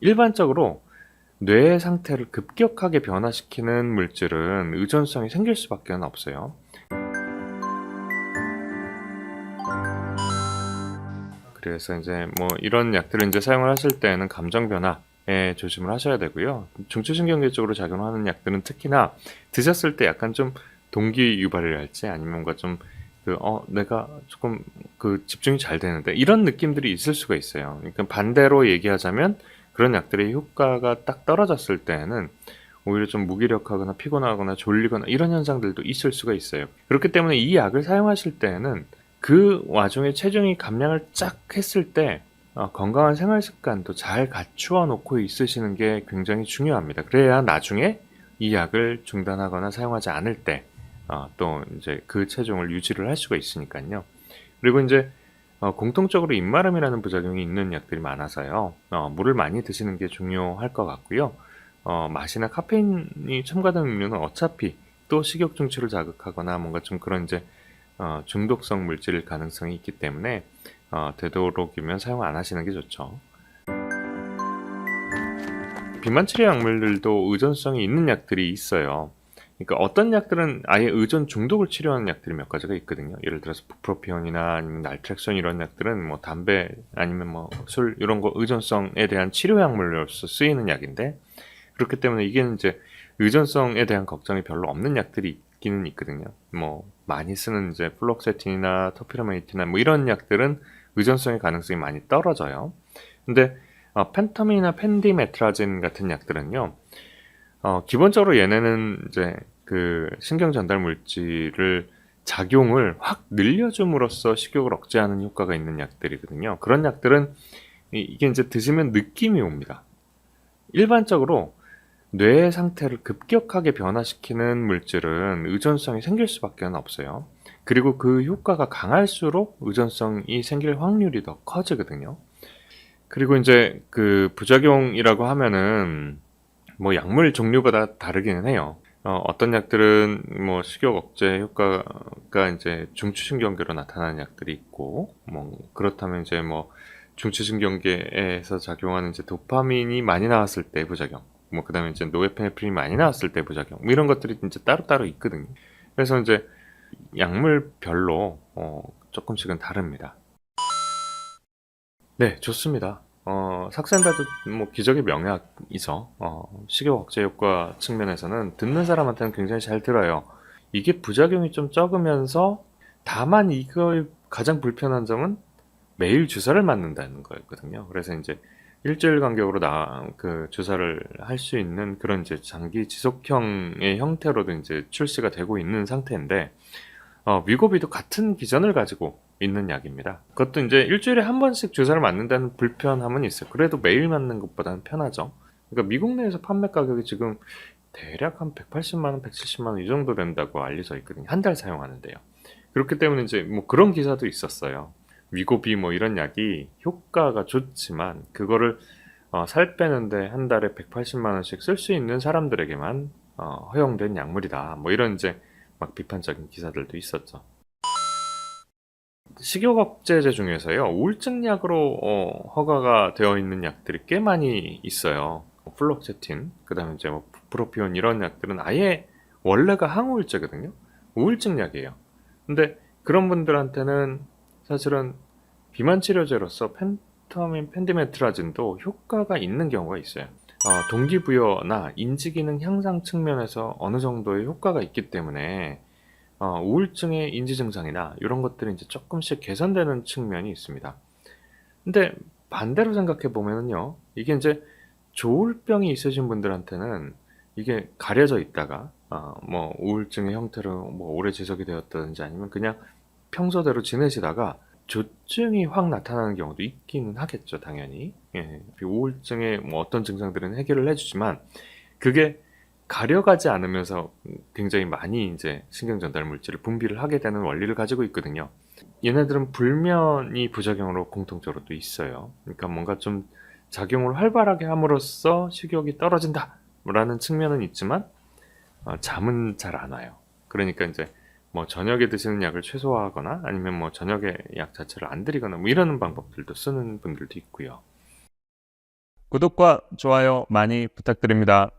일반적으로 뇌의 상태를 급격하게 변화시키는 물질은 의존성이 생길 수밖에 없어요. 그래서 이제 뭐 이런 약들을 이제 사용을 하실 때에는 감정 변화에 조심을 하셔야 되고요. 중추신경계 쪽으로 작용하는 약들은 특히나 드셨을 때 약간 좀 동기 유발을 할지 아니면 뭔가 좀 내가 조금 집중이 잘 되는데 이런 느낌들이 있을 수가 있어요. 그러니까 반대로 얘기하자면 그런 약들의 효과가 딱 떨어졌을 때에는 오히려 좀 무기력하거나 피곤하거나 졸리거나 이런 현상들도 있을 수가 있어요. 그렇기 때문에 이 약을 사용하실 때에는 그 와중에 체중이 감량을 쫙 했을 때 건강한 생활 습관도 잘 갖추어 놓고 있으시는 게 굉장히 중요합니다. 그래야 나중에 이 약을 중단하거나 사용하지 않을 때 또 이제 그 체중을 유지를 할 수가 있으니까요. 그리고 이제 공통적으로 입마름이라는 부작용이 있는 약들이 많아서요. 물을 많이 드시는 게 중요할 것 같고요. 맛이나 카페인이 첨가된 음료는 어차피 또 식욕 중추를 자극하거나 뭔가 좀 그런 이제 중독성 물질일 가능성이 있기 때문에 되도록이면 사용 안 하시는 게 좋죠. 비만 치료 약물들도 의존성이 있는 약들이 있어요. 그러니까 어떤 약들은 아예 의존 중독을 치료하는 약들이 몇 가지가 있거든요. 예를 들어서 부프로피온이나 아니면 날트렉선 이런 약들은 뭐 담배 아니면 뭐 술 이런 거 의존성에 대한 치료 약물로서 쓰이는 약인데 그렇기 때문에 이게 이제 의존성에 대한 걱정이 별로 없는 약들이 있기는 있거든요. 뭐 많이 쓰는 이제 플록세틴이나 토피라메이트나 뭐 이런 약들은 의존성의 가능성이 많이 떨어져요. 근데 펜타민이나 펜디메트라진 같은 약들은요. 기본적으로 얘네는 이제 그 신경 전달 물질을 작용을 확 늘려줌으로써 식욕을 억제하는 효과가 있는 약들이거든요. 그런 약들은 이게 이제 드시면 느낌이 옵니다. 일반적으로 뇌의 상태를 급격하게 변화시키는 물질은 의존성이 생길 수밖에 없어요. 그리고 그 효과가 강할수록 의존성이 생길 확률이 더 커지거든요. 그리고 이제 그 부작용이라고 하면은 뭐 약물 종류마다 다르기는 해요. 어떤 약들은 뭐 식욕 억제 효과가 이제 중추신경계로 나타나는 약들이 있고, 뭐 그렇다면 이제 뭐 중추신경계에서 작용하는 이제 도파민이 많이 나왔을 때 부작용, 뭐 그다음에 이제 노에피네프린이 많이 나왔을 때 부작용, 뭐 이런 것들이 이제 따로따로 있거든요. 그래서 이제 약물별로 조금씩은 다릅니다. 네, 좋습니다. 삭센다도 뭐 기적의 명약이죠. 식욕 억제 효과 측면에서는 듣는 사람한테는 굉장히 잘 들어요. 이게 부작용이 좀 적으면서 다만 이걸 가장 불편한 점은 매일 주사를 맞는다는 거였거든요. 그래서 이제 일주일 간격으로 그 주사를 할 수 있는 그런 이제 장기 지속형의 형태로도 이제 출시가 되고 있는 상태인데 위고비도 같은 기전을 가지고 있는 약입니다. 그것도 이제 일주일에 한 번씩 주사를 맞는다는 불편함은 있어요. 그래도 매일 맞는 것보다는 편하죠. 그러니까 미국 내에서 판매 가격이 지금 대략 한 180만 원, 170만 원 이 정도 된다고 알려져 있거든요. 한 달 사용하는데요. 그렇기 때문에 이제 뭐 그런 기사도 있었어요. 위고비 뭐 이런 약이 효과가 좋지만 그거를 살 빼는데 한 달에 180만 원씩 쓸 수 있는 사람들에게만 허용된 약물이다. 뭐 이런 이제 막 비판적인 기사들도 있었죠. 식욕 억제제 중에서요, 우울증 약으로 허가가 되어 있는 약들이 꽤 많이 있어요. 플록세틴, 그 다음에 이제 뭐 프로피온 이런 약들은 아예 원래가 항우울제거든요. 우울증 약이에요. 근데 그런 분들한테는 사실은 비만 치료제로서 펜타민, 펜디메트라진도 효과가 있는 경우가 있어요. 동기부여나 인지기능 향상 측면에서 어느 정도의 효과가 있기 때문에 우울증의 인지 증상이나 이런 것들이 이제 조금씩 개선되는 측면이 있습니다. 근데 반대로 생각해 보면은요, 이게 이제 조울병이 있으신 분들한테는 이게 가려져 있다가 뭐 우울증의 형태로 뭐 오래 지속이 되었다든지 아니면 그냥 평소대로 지내시다가 조증이 확 나타나는 경우도 있기는 하겠죠, 당연히. 예, 우울증의 뭐 어떤 증상들은 해결을 해주지만 그게 가려가지 않으면서 굉장히 많이 이제 신경 전달 물질을 분비를 하게 되는 원리를 가지고 있거든요. 얘네들은 불면이 부작용으로 공통적으로 또 있어요. 그러니까 뭔가 좀 작용을 활발하게 함으로써 식욕이 떨어진다라는 측면은 있지만 잠은 잘 안 와요. 그러니까 이제 뭐 저녁에 드시는 약을 최소화하거나 아니면 뭐 저녁에 약 자체를 안 드리거나 뭐 이러는 방법들도 쓰는 분들도 있고요. 구독과 좋아요 많이 부탁드립니다.